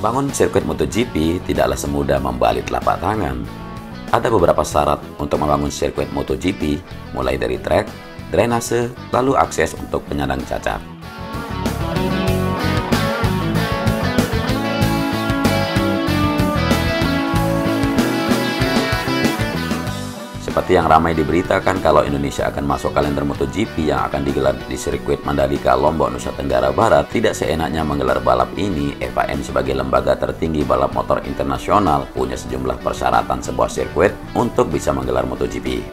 Membangun sirkuit MotoGP tidaklah semudah membalik telapak tangan. Ada beberapa syarat untuk membangun sirkuit MotoGP, mulai dari trek, drainase, lalu akses untuk penyandang cacat. Seperti yang ramai diberitakan kalau Indonesia akan masuk kalender MotoGP yang akan digelar di sirkuit Mandalika, Lombok, Nusa Tenggara Barat, tidak seenaknya menggelar balap ini. FIM sebagai lembaga tertinggi balap motor internasional punya sejumlah persyaratan sebuah sirkuit untuk bisa menggelar MotoGP.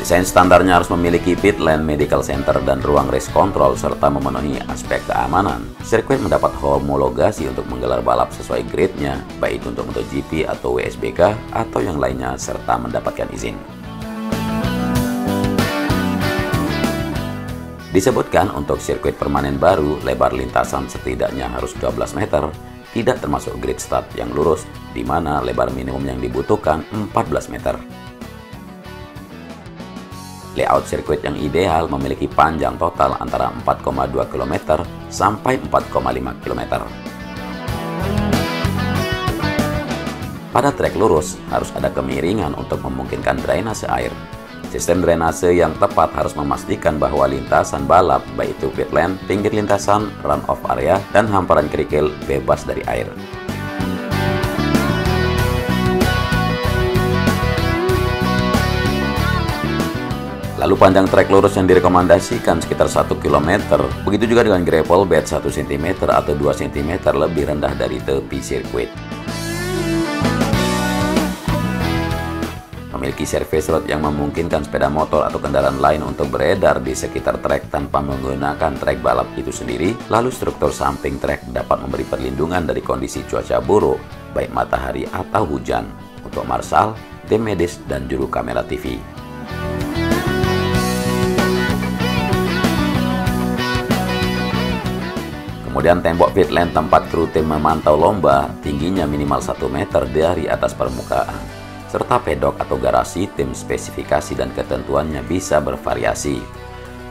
Desain standarnya harus memiliki pit lane, medical center, dan ruang race control, serta memenuhi aspek keamanan. Sirkuit mendapat homologasi untuk menggelar balap sesuai grade-nya, baik untuk MotoGP atau WSBK atau yang lainnya, serta mendapatkan izin. Disebutkan untuk sirkuit permanen baru, lebar lintasan setidaknya harus 12 meter, tidak termasuk grid start yang lurus, di mana lebar minimum yang dibutuhkan 14 meter. Layout sirkuit yang ideal memiliki panjang total antara 4,2 km sampai 4,5 km. Pada trek lurus, harus ada kemiringan untuk memungkinkan drainase air. Sistem drainase yang tepat harus memastikan bahwa lintasan balap, baik itu pit lane, pinggir lintasan, run-off area, dan hamparan kerikil bebas dari air. Lalu panjang trek lurus yang direkomendasikan sekitar 1 km. Begitu juga dengan gravel bed 1 cm atau 2 cm lebih rendah dari tepi sirkuit. Memiliki surface road yang memungkinkan sepeda motor atau kendaraan lain untuk beredar di sekitar trek tanpa menggunakan trek balap itu sendiri. Lalu struktur samping trek dapat memberi perlindungan dari kondisi cuaca buruk, baik matahari atau hujan, untuk marshal, tim medis, dan juru kamera TV. Kemudian tembok pit lane tempat kru tim memantau lomba tingginya minimal 1 meter dari atas permukaan, serta pedok atau garasi tim spesifikasi dan ketentuannya bisa bervariasi.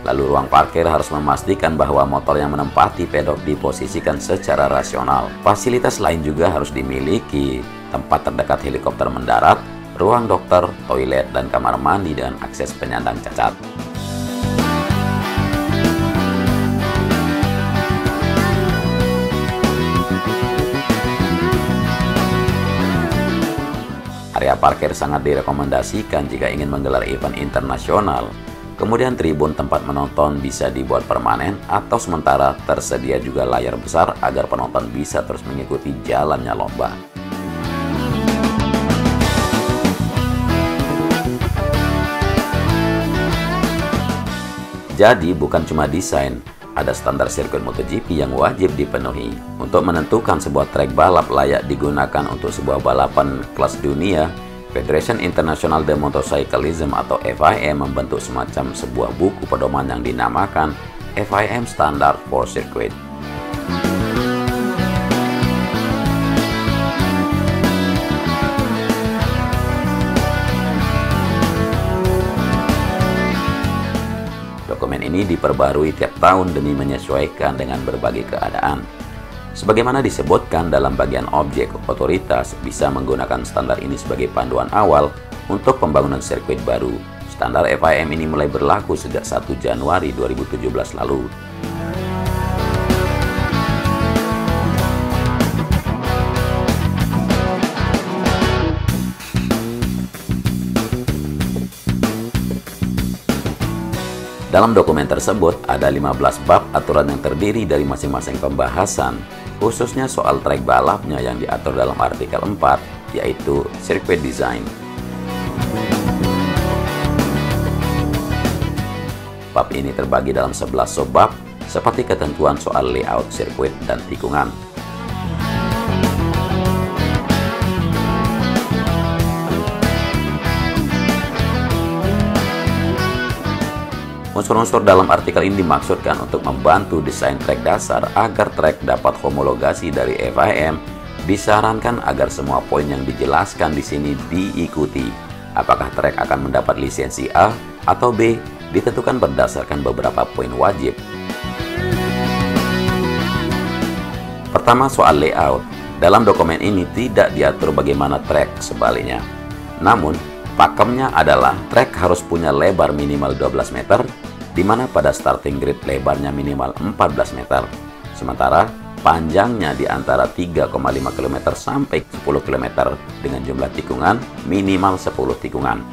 Lalu ruang parkir harus memastikan bahwa motor yang menempati pedok diposisikan secara rasional. Fasilitas lain juga harus dimiliki, tempat terdekat helikopter mendarat, ruang dokter, toilet, dan kamar mandi dengan akses penyandang cacat. Area parkir sangat direkomendasikan jika ingin menggelar event internasional. Kemudian tribun tempat menonton bisa dibuat permanen atau sementara tersedia juga layar besar agar penonton bisa terus mengikuti jalannya lomba. Jadi bukan cuma desain, ada standar sirkuit MotoGP yang wajib dipenuhi. Untuk menentukan sebuah trek balap layak digunakan untuk sebuah balapan kelas dunia, Federation International de Motorcyclism atau FIM membentuk semacam sebuah buku pedoman yang dinamakan FIM Standard for Circuit. Dokumen ini diperbarui tiap tahun demi menyesuaikan dengan berbagai keadaan. Sebagaimana disebutkan dalam bagian objek, otoritas bisa menggunakan standar ini sebagai panduan awal untuk pembangunan sirkuit baru. Standar FIM ini mulai berlaku sejak 1 Januari 2017 lalu. Dalam dokumen tersebut ada 15 bab aturan yang terdiri dari masing-masing pembahasan, khususnya soal trek balapnya yang diatur dalam artikel 4, yaitu Circuit Design. Bab ini terbagi dalam 11 subbab, seperti ketentuan soal layout sirkuit dan tikungan. Unsur-unsur dalam artikel ini dimaksudkan untuk membantu desain trek dasar agar trek dapat homologasi dari FIM. Disarankan agar semua poin yang dijelaskan di sini diikuti. Apakah trek akan mendapat lisensi A atau B ditentukan berdasarkan beberapa poin wajib. Pertama, soal layout. Dalam dokumen ini tidak diatur bagaimana trek sebaliknya. Namun, pakemnya adalah trek harus punya lebar minimal 12 meter, di mana pada starting grid lebarnya minimal 14 meter. Sementara, panjangnya di antara 3,5 km sampai 10 km dengan jumlah tikungan minimal 10 tikungan.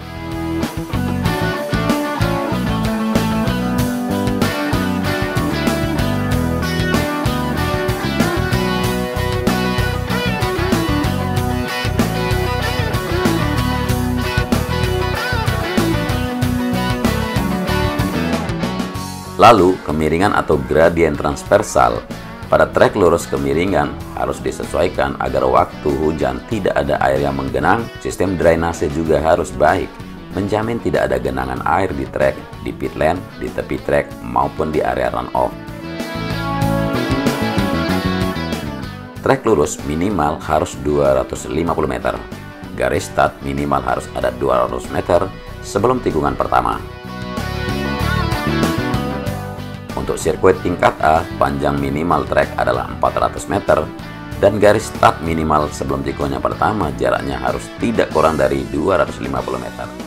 Lalu, kemiringan atau gradien transversal. Pada trek lurus kemiringan harus disesuaikan agar waktu hujan tidak ada air yang menggenang. Sistem drainase juga harus baik, menjamin tidak ada genangan air di trek, di pit lane, di tepi trek, maupun di area runoff. Trek lurus minimal harus 250 meter. Garis start minimal harus ada 200 meter sebelum tikungan pertama. Untuk sirkuit tingkat A, panjang minimal trek adalah 400 meter dan garis start minimal sebelum tikungan pertama jaraknya harus tidak kurang dari 250 meter.